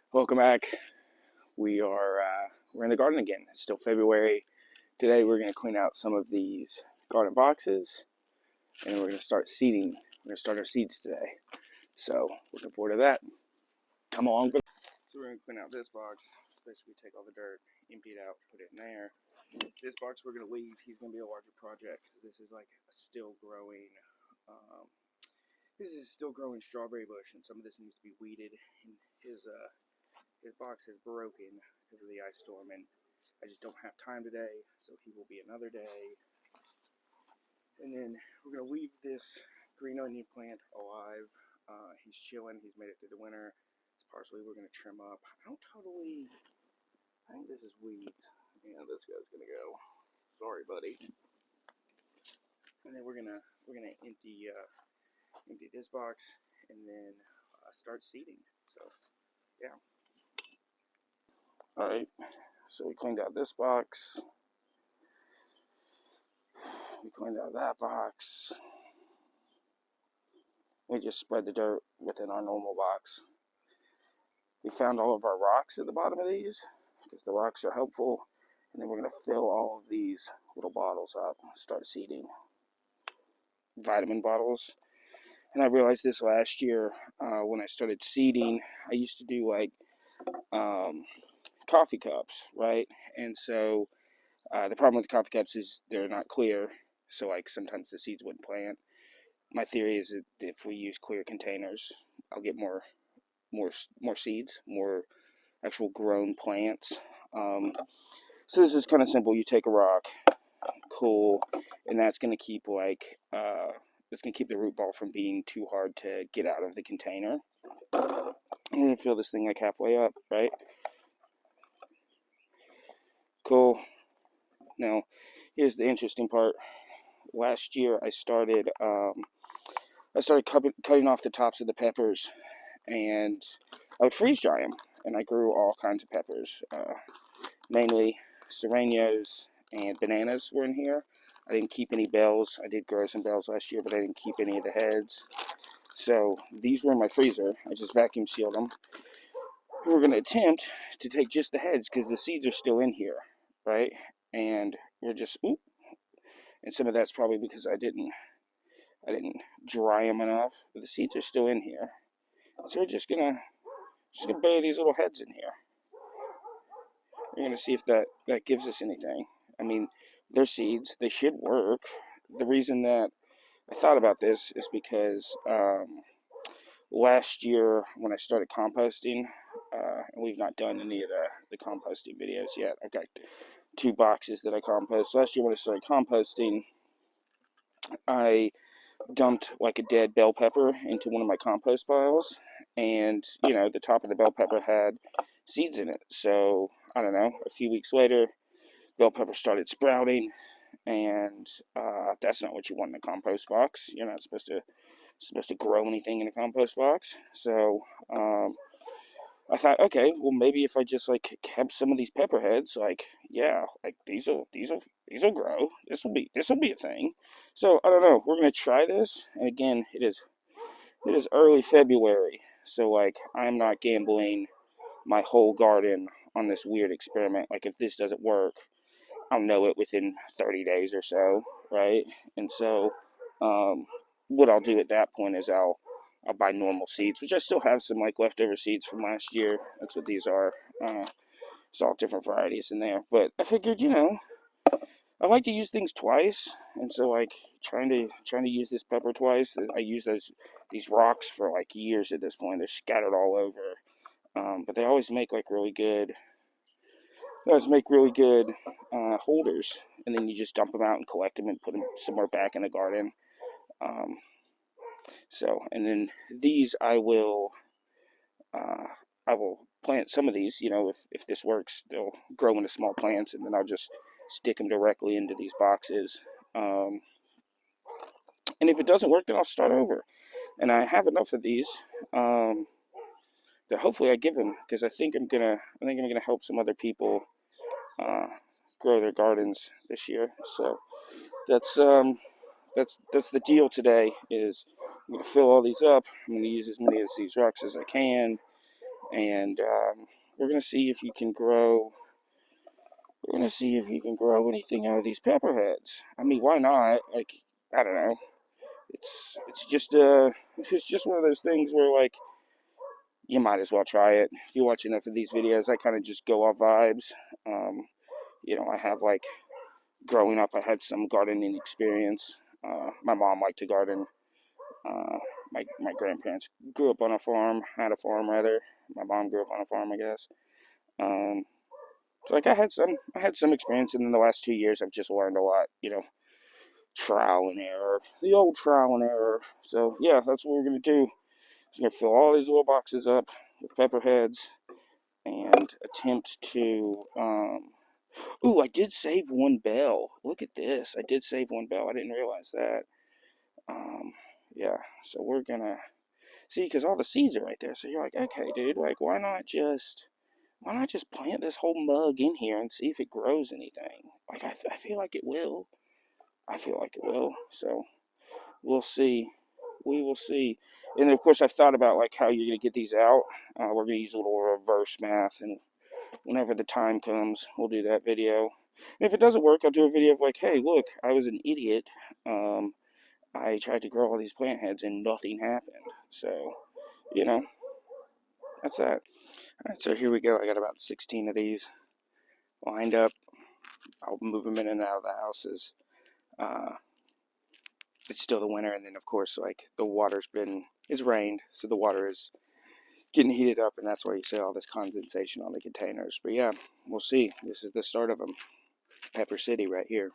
Welcome back. We're in the garden again. It's still February. Today we're going to clean out some of these garden boxes, and we're going to start seeding. We're going to start our seeds today. So looking forward to that. Come along. So we're going to clean out this box. Basically take all the dirt, empty it out, put it in there. This box we're going to leave. He's going to be a larger project. This is like a still growing. This is still growing strawberry bush, and some of this needs to be weeded. And his box is broken because of the ice storm, and I just don't have time today, so he will be another day. And then we're going to leave this green onion plant alive. He's chilling. He's made it through the winter. This parsley we're going to trim up. I think this is weeds. Yeah, this guy's going to go. Sorry, buddy. And then we're gonna empty this box and then start seeding. So yeah. All right. So we cleaned out this box. We cleaned out that box. We just spread the dirt within our normal box. We found all of our rocks at the bottom of these because the rocks are helpful. And then we're going to fill all of these little bottles up and start seeding. Vitamin bottles. And I realized this last year when I started seeding. I used to do like coffee cups, right? And so the problem with the coffee cups is they're not clear. So like sometimes the seeds wouldn't plant. My theory is that if we use clear containers, I'll get more seeds, more actual grown plants. So this is kind of simple. You take a rock, cool, and that's going to keep it's going to keep the root ball from being too hard to get out of the container. I'm going to fill this thing like halfway up, right? Cool. Now, here's the interesting part. Last year, I started cutting off the tops of the peppers, and I would freeze dry them, and I grew all kinds of peppers, mainly serranos and bananas were in here. I didn't keep any bells. I did grow some bells last year, but I didn't keep any of the heads. So these were in my freezer. I just vacuum sealed them. We're going to attempt to take just the heads because the seeds are still in here, right? And we're just, and some of that's probably because I didn't dry them enough, but the seeds are still in here. So we're just gonna bury these little heads in here. We're gonna see if that gives us anything. I mean, they're seeds. They should work. The reason that I thought about this is because last year when I started composting, and we've not done any of the composting videos yet. I've got 2 boxes that I compost. Last year when I started composting, I dumped like a dead bell pepper into one of my compost piles, and the top of the bell pepper had seeds in it. So I don't know, a few weeks later bell pepper started sprouting, and that's not what you want in a compost box. You're not supposed to grow anything in a compost box. So I thought, okay, well maybe if I just like kept some of these pepper heads, these will grow. This will be a thing. So I don't know. We're gonna try this, and again, it is early February, so like I'm not gambling my whole garden on this weird experiment. Like if this doesn't work, I'll know it within 30 days or so, right? And so what I'll do at that point is I'll buy normal seeds, which I still have some like leftover seeds from last year. That's what these are. It's all different varieties in there. But I figured, I like to use things twice, and so like trying to use this pepper twice. I use these rocks for like years at this point. They're scattered all over, but they always make like really good. They always make really good holders, and then you just dump them out and collect them and put them somewhere back in the garden. And then these I will plant some of these. If this works, they'll grow into small plants, and then I'll just stick them directly into these boxes. And if it doesn't work, then I'll start over. And I have enough of these that hopefully I give them, because I think I'm gonna help some other people grow their gardens this year. So that's the deal today. Is I'm gonna fill all these up. I'm gonna use as many of these rocks as I can, and we're gonna see if you can grow. We're gonna see if you can grow anything out of these pepperheads. I mean, why not? Like, I don't know. It's just one of those things where like you might as well try it. If you watch enough of these videos, I kind of just go off vibes. I have like growing up, I had some gardening experience. My mom liked to garden. Uh, my grandparents grew up on a farm, had a farm rather. My mom grew up on a farm, I guess. Um, so like I had some experience, and in the last 2 years, I've just learned a lot. Trial and error, the old trial and error. So yeah, that's what we're gonna do. We're gonna fill all these little boxes up with pepperheads and attempt to. Ooh, I did save one bell. Look at this. I did save one bell. I didn't realize that. Um, yeah. So we're gonna see because all the seeds are right there. So you're like, okay, dude, like why not just plant this whole mug in here and see if it grows anything? Like I feel like it will. I feel like it will. So we'll see. We will see. And of course, I've thought about like how you're gonna get these out. We're gonna use a little reverse math, and whenever the time comes, we'll do that video. And if it doesn't work, I'll do a video of like, hey, look, I was an idiot. I tried to grow all these plant heads and nothing happened. So, you know, that's that. All right, so here we go. I got about 16 of these lined up. I'll move them in and out of the houses. Uh, it's still the winter, and then of course, like it's rained, so the water is getting heated up, and that's why you see all this condensation on the containers. But yeah, we'll see. This is the start of them. Pepper City right here.